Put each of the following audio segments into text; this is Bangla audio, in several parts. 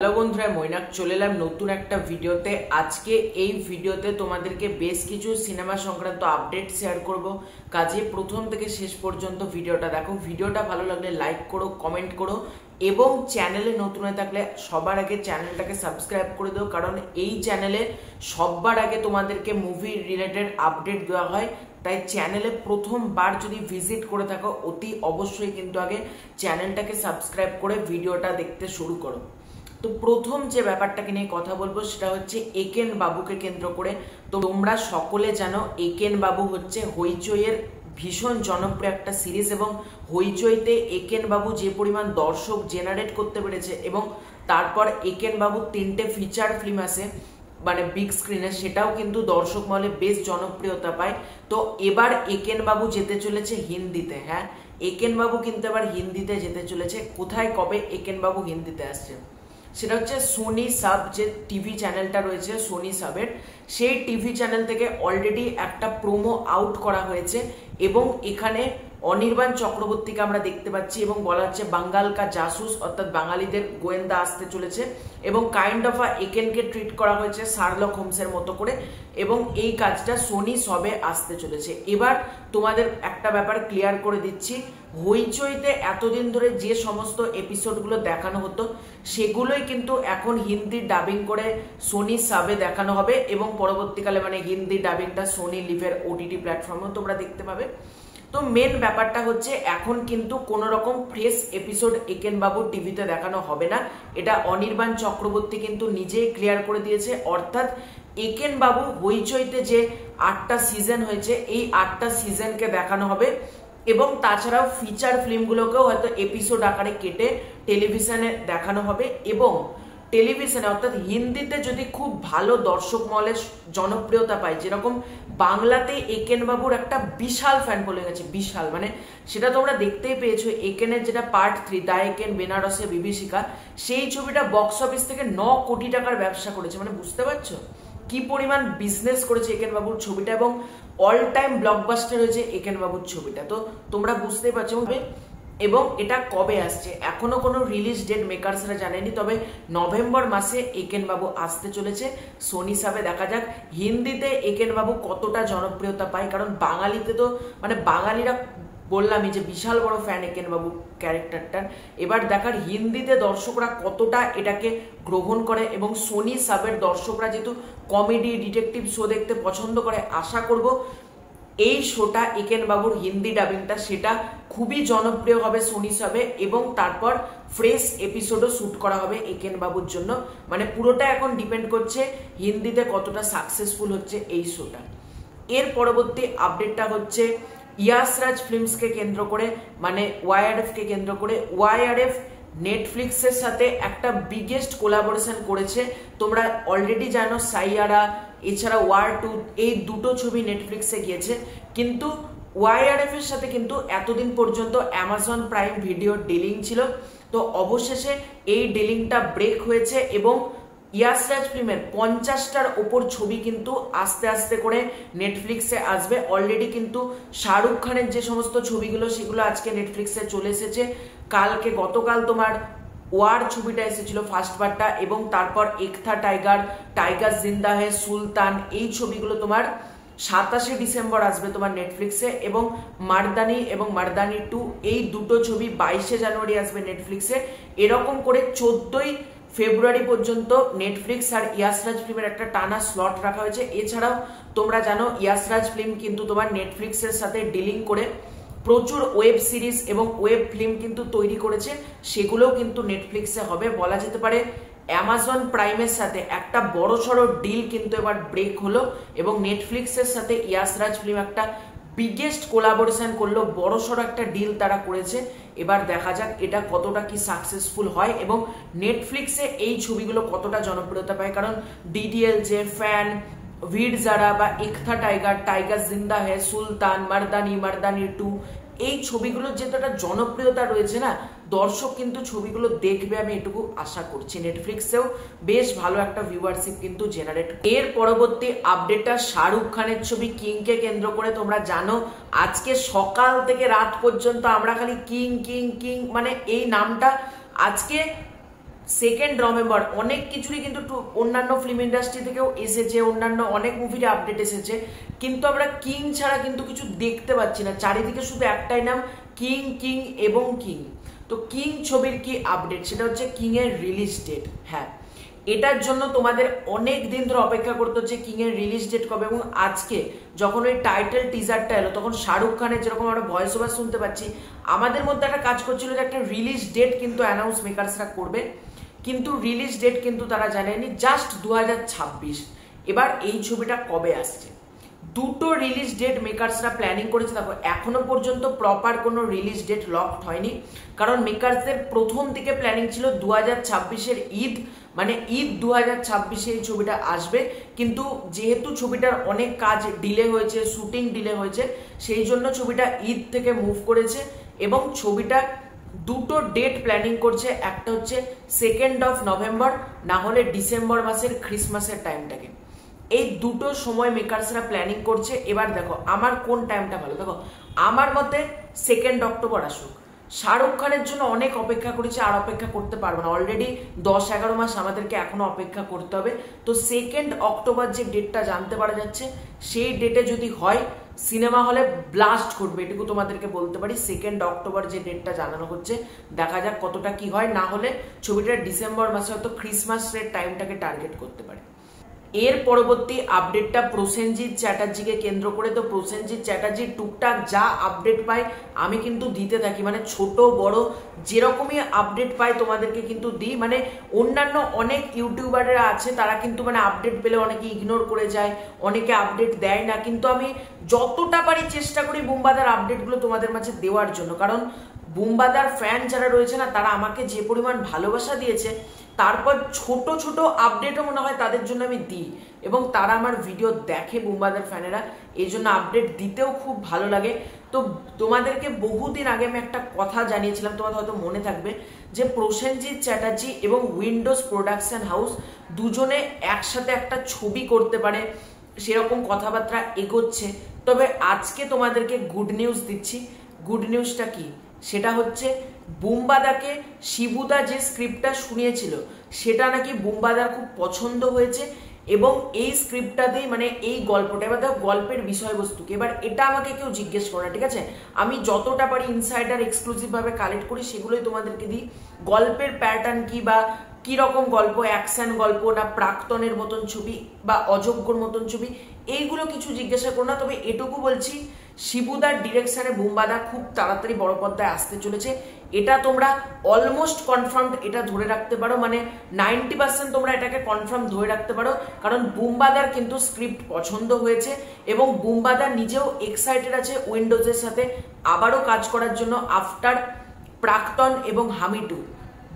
হ্যালো বন্ধুরা, মৈনাক চলে এলাম নতুন একটা ভিডিওতে। আজকে এই ভিডিওতে তোমাদেরকে বেশ কিছু সিনেমা সংক্রান্ত আপডেট শেয়ার করব। কাজে প্রথম থেকে শেষ পর্যন্ত ভিডিওটা দেখো। ভিডিওটা ভালো লাগলে লাইক করো, কমেন্ট করো এবং চ্যানেলে নতুন হয়ে থাকলে সবার আগে চ্যানেলটাকে সাবস্ক্রাইব করে দাও, কারণ এই চ্যানেলে সবার আগে তোমাদেরকে মুভি রিলেটেড আপডেট দেওয়া হয়। তাই চ্যানেলে প্রথমবার যদি ভিজিট করে থাকো অতি অবশ্যই কিন্তু আগে চ্যানেলটাকে সাবস্ক্রাইব করে ভিডিওটা দেখতে শুরু করো। তো প্রথম যে ব্যাপারটাকে নিয়ে কথা বলবো সেটা হচ্ছে একেন বাবুকে কেন্দ্র করে। তো তোমরা সকলে জানো একেন বাবু হচ্ছে হইচইয়ের ভীষণ জনপ্রিয় একটা সিরিজ এবং হইচইতে একেন বাবু যে পরিমাণ দর্শক জেনারেট করতে পেরেছে এবং তারপর একেন বাবু 3টে ফিচার ফিল্ম আছে মানে বিগ স্ক্রিনে, সেটাও কিন্তু দর্শক মহলে বেশ জনপ্রিয়তা পায়। তো এবার একেন বাবু যেতে চলেছে হিন্দিতে। হ্যাঁ, একেন বাবু কিন্তু এবার হিন্দিতে যেতে চলেছে। কোথায়, কবে একেন বাবু হিন্দিতে আসছে সেটা হচ্ছে সোনি সাব, যে টিভি চ্যানেলটা রয়েছে সোনি সাবের, সেই টিভি চ্যানেল থেকে অলরেডি একটা প্রোমো আউট করা হয়েছে এবং এখানে অনির্বাণ চক্রবর্তীকে আমরা দেখতে পাচ্ছি এবং বলা হচ্ছে বাঙ্গাল কা জাসুস, অর্থাৎ বাঙালিদের গোয়েন্দা আসতে চলেছে এবং কাইন্ড অফ একেনকে ট্রিট করা হয়েছে শার্লক হোমসের মতো করে এবং এই কাজটা সোনি সবে আসতে চলেছে। এবার তোমাদের একটা ব্যাপার ক্লিয়ার করে দিচ্ছি, হইচইতে এতদিন ধরে যে সমস্ত এপিসোডগুলো দেখানো হতো সেগুলোই কিন্তু এখন হিন্দি ডাবিং করে সোনি সাবে দেখানো হবে এবং পরবর্তীকালে মানে হিন্দি ডাবিংটা সোনি লিভের ওটিটি প্ল্যাটফর্মেও তোমরা দেখতে পাবে। তো মেন ব্যাপারটা হচ্ছে এখন কিন্তু কোন রকম ফ্রেশ এপিসোড একেন বাবুর টিভিতে দেখানো হবে না, এটা অনির্বাণ চক্রবর্তী কিন্তু নিজেই ক্লিয়ার করে দিয়েছে। অর্থাৎ একেন বাবু হইচইতে যে 8টা সিজন হয়েছে এই 8টা সিজনকে দেখানো হবে এবং তাছাড়াও ফিচার ফিল্মগুলোকেও হয়তো এপিসোড আকারে কেটে টেলিভিশনে দেখানো হবে এবং টেলিভিশনে অর্থাৎ হিন্দিতে যদি খুব ভালো দর্শক মহলের জনপ্রিয়তা পায়, যেরকম বাংলাতে একেন বাবুর একটা বিশাল ফ্যান ফলোইং আছে, বিশাল, মানে সেটা তোমরা দেখতেই পেয়েছো। একেনের যেটা পার্ট 3 দা একেন বেনারসে বিভীষিকা, সেই ছবিটা বক্স অফিস থেকে 9 কোটি টাকার ব্যবসা করেছে, মানে বুঝতে পারছো কি পরিমাণ বিজনেস করেছে একেন বাবুর ছবিটা এবং অল টাইম ব্লকবাস্টার হয়েছে একেন বাবুর ছবিটা। তো তোমরা বুঝতেই পারছো এবং এটা কবে আসছে এখনো কোনো রিলিজ ডেট মেকার্সরা জানেনি, তবে নভেম্বর মাসে একেন বাবু আসতে চলেছে সোনি সাবে। দেখা যাক হিন্দিতে একেন বাবু কতটা জনপ্রিয়তা পায়, কারণ বাঙালিতে তো মানে বাঙালিরা বললামই যে বিশাল বড় ফ্যান একেন বাবু ক্যারেক্টারটার। এবার দেখার হিন্দিতে দর্শকরা কতটা এটাকে গ্রহণ করে এবং সোনি সাবের দর্শকরা যেহেতু কমেডি ডিটেকটিভ শো দেখতে পছন্দ করে, আশা করব এই শোটা একেন বাবুর হিন্দি ডাবিংটা সেটা খুবই জনপ্রিয় হবে সোনি সাবে এবং তারপর ফ্রেশ এপিসোডও শুট করা হবে একেন বাবুর জন্য। মানে পুরোটা এখন ডিপেন্ড করছে হিন্দিতে কতটা সাকসেসফুল হচ্ছে এই শোটা। এর পরবর্তী আপডেটটা হচ্ছে ইয়াস রাজ ফিল্মসকে কেন্দ্র করে, মানে ওয়াইআরএফ কে কেন্দ্র করে। ওয়াইআরএফ নেটফ্লিক্সের সাথে একটা বিগেস্ট কোলাবোরেশন করেছে। তোমরা অলরেডি জানো সাইয়ারা এছাড়া ওয়ার 2 এই দুটো ছবি নেটফ্লিক্সে গিয়েছে, কিন্তু ওয়াইআরএফ এর সাথে কিন্তু এতদিন পর্যন্ত অ্যামাজন প্রাইম ভিডিও ডিলিং ছিল। তো অবশেষে এই ডিলিংটা ব্রেক হয়েছে এবং ইয়াস রাজ ফিল্মের 50টার ওপর ছবি কিন্তু আস্তে আস্তে করে নেটফ্লিক্সে আসবে। অলরেডি কিন্তু শাহরুখ খানের যে সমস্ত ছবিগুলো সেগুলো আজকে নেটফ্লিক্সে চলে এসেছে। গতকাল তোমার ওয়ার ছবিটা এসেছিল ফার্স্ট পার্টটা এবং তারপর একথা টাইগার, টাইগার জিন্দা হে, সুলতান, এই ছবিগুলো তোমার 27শে ডিসেম্বর আসবে তোমার নেটফ্লিক্সে এবং মারদানি এবং মারদানি 2 এই দুটো ছবি 22শে জানুয়ারি আসবে নেটফ্লিক্সে। এরকম করে 14ই ফেব্রুয়ারি পর্যন্ত নেটফ্লিক্স আর ইয়াস রাজ ফিল্মের একটা টানা স্লট রাখা হয়েছে। এছাড়াও তোমরা জানো ইয়াস রাজ ফিল্ম কিন্তু তোমার নেটফ্লিক্সের সাথে ডিলিং করে প্রচুর ওয়েব সিরিজ এবং ওয়েব ফিল্ম কিন্তু তৈরি করেছে, সেগুলোও কিন্তু নেটফ্লিক্সে হবে। বলা যেতে পারে অ্যামাজন প্রাইমের সাথে একটা বড়সড় ডিল কিন্তু এবার ব্রেক হলো এবং নেটফ্লিক্সের সাথে ইয়াস রাজ ফিল্ম একটা বিগেস্ট কোলাবোরেশন করলো, বড়সড় একটা ডিল তারা করেছে। এবার দেখা যাক এটা কতটা কি সাকসেসফুল হয় এবং নেটফ্লিক্সে এই ছবিগুলো কতটা জনপ্রিয়তা পায়, কারণ ডিডিএল যে ফ্যান, ভিড় যারা বা একথা টাইগার, টাইগার জিন্দা হে, সুলতান, মারদানি, মারদানি 2 এই ছবিগুলোর যে একটা জনপ্রিয়তা রয়েছে না, দর্শক কিন্তু ছবিগুলো দেখবে আমি এটুকু আশা করছি। নেটফ্লিক্সেও বেশ ভালো একটা ভিউয়ারশিপ কিন্তু জেনারেট। এর পরবর্তী আপডেটটা শাহরুখ খানের ছবি কিংকে কেন্দ্র করে। তোমরা জানো আজকে সকাল থেকে রাত পর্যন্ত আমরা খালি কিং কিং কিং মানে এই নামটা আজকে 2 নভেম্বর অনেক কিছুরই কিন্তু অন্যান্য ফিল্ম ইন্ডাস্ট্রি থেকেও এসেছে, অন্যান্য অনেক মুভির আপডেট এসেছে, কিন্তু আমরা কিং ছাড়া কিন্তু কিছু দেখতে পাচ্ছি না। চারিদিকে শুধু একটাই নাম, কিং কিং এবং কিং। তো কিং ছবির কি আপডেট, সেটা হচ্ছে কিং এর রিলিজ ডেট। হ্যাঁ, এটার জন্য তোমাদের অনেক দিন ধরে অপেক্ষা করতে হচ্ছে কিং এর রিলিজ ডেট কবে। এবং আজকে যখন ওই টাইটেল টিজারটা এলো তখন শাহরুখ খানের যেরকম আমরা ভয়েস ওভার শুনতে পাচ্ছি, আমাদের মধ্যে একটা কাজ করছিল যে একটা রিলিজ ডেট কিন্তু অ্যানাউন্স মেকার্সরা করবে, কিন্তু রিলিজ ডেট কিন্তু তারা জানেনি, জাস্ট 2026। এবার এই ছবিটা কবে আসছে, দুটো রিলিজ ডেট মেকার্সরা প্ল্যানিং করেছে। দেখো এখনো পর্যন্ত প্রপার কোনো রিলিজ ডেট লকড হয়নি, কারণ মেকার্সদের প্রথম দিকে প্ল্যানিং ছিল 2026-এর ঈদ, মানে ঈদ 2026-এ এই ছবিটা আসবে। কিন্তু যেহেতু ছবিটার অনেক কাজ ডিলে হয়েছে, শুটিং ডিলে হয়েছে, সেই জন্য ছবিটা ঈদ থেকে মুভ করেছে এবং ছবিটা দুটো ডেট প্ল্যানিং করছে। একটা হচ্ছে 2 নভেম্বর, না হলে ডিসেম্বর মাসের ক্রিসমাসের টাইমটাকে। এই দুটো সময় মেকার্সরা প্ল্যানিং করছে। এবার দেখো আমার কোন টাইমটা ভালো, দেখো আমার মতে 2 অক্টোবর আসুক। শাহরুখ খানের জন্য অনেক অপেক্ষা করেছে, আর অপেক্ষা করতে পারবো না, অলরেডি 10-11 মাস আমাদেরকে এখনো অপেক্ষা করতে হবে। তো 2 অক্টোবর যে ডেটটা জানতে পারা যাচ্ছে, সেই ডেটে যদি হয় সিনেমা হলে ব্লাস্ট ঘটবে, এটুকু তোমাদেরকে বলতে পারি। 2 অক্টোবর যে ডেটটা জানানো হচ্ছে, দেখা যাক কতটা কি হয়। না হলে ছবিটা ডিসেম্বর মাসে হয়তো ক্রিসমাসের টাইমটাকে টার্গেট করতে পারে। এর পরবর্তী আপডেটটা প্রসেনজিৎ চ্যাটার্জিকে কেন্দ্র করে। তো প্রসেনজিৎ চ্যাটার্জির টুকটাক যা আপডেট পাই আমি কিন্তু দিতে থাকি, মানে ছোট বড় যেরকমই আপডেট পাই তোমাদেরকে কিন্তু দিই। মানে অন্যান্য অনেক ইউটিউবাররা আছে, তারা কিন্তু মানে আপডেট পেলে অনেকে ইগনোর করে যায়, অনেকে আপডেট দেয় না, কিন্তু আমি যতটা পারি চেষ্টা করি বুম্বাদার আপডেটগুলো তোমাদের মাঝে দেওয়ার জন্য। কারণ বুম্বাদার ফ্যান যারা রয়েছে না, তারা আমাকে যে পরিমাণ ভালোবাসা দিয়েছে, তারপর ছোট ছোট আপডেটও মনে হয় তাদের জন্য আমি দিই, এবং তারা আমার ভিডিও দেখে বুম্বাদার ফ্যানেরা, এই জন্য আপডেট দিতেও খুব ভালো লাগে। তো তোমাদেরকে বহুদিন আগে আমি একটা কথা জানিয়েছিলাম, তোমাদের হয়তো মনে থাকবে, যে প্রসেনজিৎ চ্যাটার্জি এবং উইন্ডোজ প্রোডাকশন হাউস দুজনে একসাথে একটা ছবি করতে পারে, সেরকম কথাবার্তা এগোচ্ছে। তবে আজকে তোমাদেরকে গুড নিউজ দিচ্ছি। গুড নিউজটা কি, সেটা হচ্ছে বুম্বাদাকে শিবুদা যে স্ক্রিপ্টটা শুনিয়েছিল, সেটা নাকি বুম্বাদার খুব পছন্দ হয়েছে, এবং এই স্ক্রিপ্টটাতেই মানে এই গল্পটা, এবার দেখো গল্পের বিষয়বস্তুকে, এবার এটা আমাকে কেউ জিজ্ঞেস করে না, ঠিক আছে, আমি যতটা পারি ইনসাইডার এক্সক্লুসিভ ভাবে কালেক্ট করি, সেগুলোই তোমাদেরকে দিই। গল্পের প্যাটার্ন কি বা কি রকম গল্প, অ্যাকশন গল্প না প্রাক্তনের মতন ছবি বা অযোগ্যর মতন ছবি, এইগুলো কিছু জিজ্ঞাসা করো না। তবে এটুকু বলছি, শিবুদার ডিরেকশনে বুম্বাদা খুব তাড়াতাড়ি বড় পর্দায় আসতে চলেছে, এটা তোমরা অলমোস্ট কনফার্ম এটা ধরে রাখতে পারো, মানে 90% তোমরা এটাকে কনফার্ম ধরে রাখতে পারো। কারণ বুম্বাদার কিন্তু স্ক্রিপ্ট পছন্দ হয়েছে, এবং বুম্বাদা নিজেও এক্সাইটেড আছে উইন্ডোজের সাথে আবারও কাজ করার জন্য আফটার প্রাক্তন এবং হামি 2।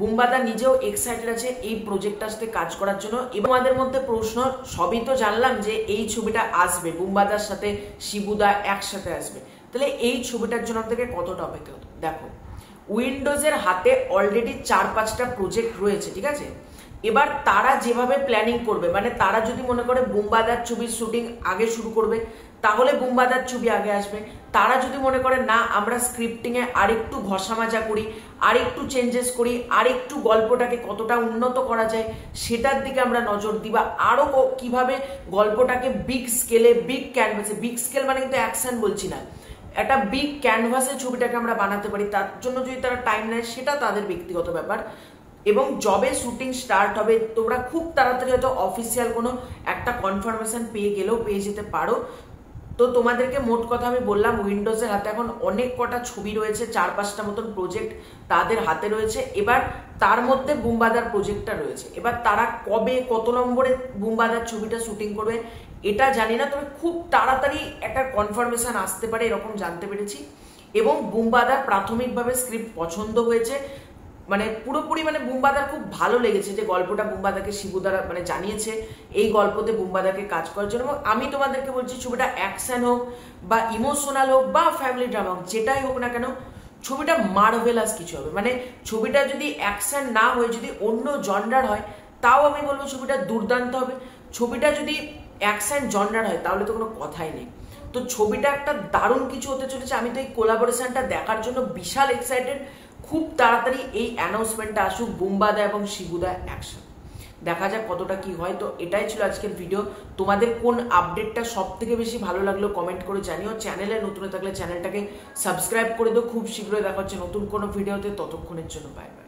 বুম্বাদা নিজেও এক্সাইটেড আছে এই প্রজেক্টটার সাথে কাজ করার জন্য। এবং আমাদের মধ্যে প্রশ্ন, সবই তো জানলাম যে এই ছবিটা আসবে, বুম্বাদার সাথে শিবুদা একসাথে আসবে, তাহলে এই ছবিটার জন্য আমাদেরকে কতটা অপেক্ষা হতো। দেখো উইন্ডোজের হাতে অলরেডি 4-5টা প্রজেক্ট রয়েছে, ঠিক আছে। এবার তারা যেভাবে প্ল্যানিং করবে, মানে তারা যদি মনে করে বুম্বাদার ছবির শুটিং আগে শুরু করবে, তাহলে বুম্বাদার ছবি আগে আসবে। তারা যদি মনে করে না, আমরা স্ক্রিপ্টিং এ আরেকটু ঘষা মাজা করি, আরেকটু চেঞ্জেস করি, আরেকটু গল্পটাকে কতটা উন্নত করা যায় সেটার দিকে আমরা নজর দিই, বা আরো কিভাবে গল্পটাকে বিগ স্কেলে, বিগ ক্যানভাসে, বিগ স্কেল মানে কিন্তু অ্যাকশন বলছি না, একটা বিগ ক্যানভাসে ছবিটাকে আমরা বানাতে পারি, তার জন্য যদি তারা টাইম নেয় সেটা তাদের ব্যক্তিগত ব্যাপার। এবং জবে শুটিং স্টার্ট হবে, তোমরা খুব তাড়াতাড়ি হয়তো অফিসিয়াল কোনো একটা কনফার্মেশন পেয়ে গেলেও পেয়ে যেতে পারো। তো তোমাদেরকে মোট কথা আমি বললাম, উইন্ডোজের হাতে এখন অনেক কটা ছবি রয়েছে, 4-5টা মতন প্রজেক্ট তাদের হাতে রয়েছে। এবার তার মধ্যে বুম্বাদার প্রজেক্টটা রয়েছে। এবার তারা কবে কত নম্বরে বুম্বাদার ছবিটা শুটিং করবে এটা জানি না, তবে খুব তাড়াতাড়ি একটা কনফার্মেশন আসতে পারে এরকম জানতে পেরেছি। এবং বুম্বাদার প্রাথমিকভাবে স্ক্রিপ্ট পছন্দ হয়েছে, মানে পুরোপুরি মানে বুম্বাদার খুব ভালো লেগেছে যে গল্পটা বুম্বাদাকে শিবুদারা মানে জানিয়েছে এই গল্পতে বুম্বাদাকে কাজ করার জন্য। এবং আমি তোমাদেরকে বলছি, ছবিটা অ্যাকশন হোক বা ইমোশনাল হোক বা ফ্যামিলি ড্রামা হোক, যেটাই হোক না কেন, ছবিটা মার্ভেলাস কিছু হবে। মানে ছবিটা যদি অ্যাকশন না হয়ে যদি অন্য জনরার হয়, তাও আমি বলবো ছবিটা দুর্দান্ত হবে। ছবিটা যদি অ্যাকশন জনরার হয় তাহলে তো কোনো কথাই নেই। তো ছবিটা একটা দারুণ কিছু হতে চলেছে। আমি তো এই কোলাবোরেশনটা দেখার জন্য বিশাল এক্সাইটেড। খুব তাড়াতাড়ি এই অ্যানাউন্সমেন্টটা আসুক বুম্বাদা এবং শিবুদা একসাথে। দেখা যাক কতটা কি হয়। তো এটাই ছিল আজকের ভিডিও। তোমাদের কোন আপডেটটা সব থেকে বেশি ভালো লাগলো কমেন্ট করে জানিও। চ্যানেলে নতুন থাকলে চ্যানেলটাকে সাবস্ক্রাইব করে দিও। খুব শীঘ্রই দেখা হচ্ছে নতুন কোনো ভিডিওতে, ততক্ষণের জন্য বাই বাই।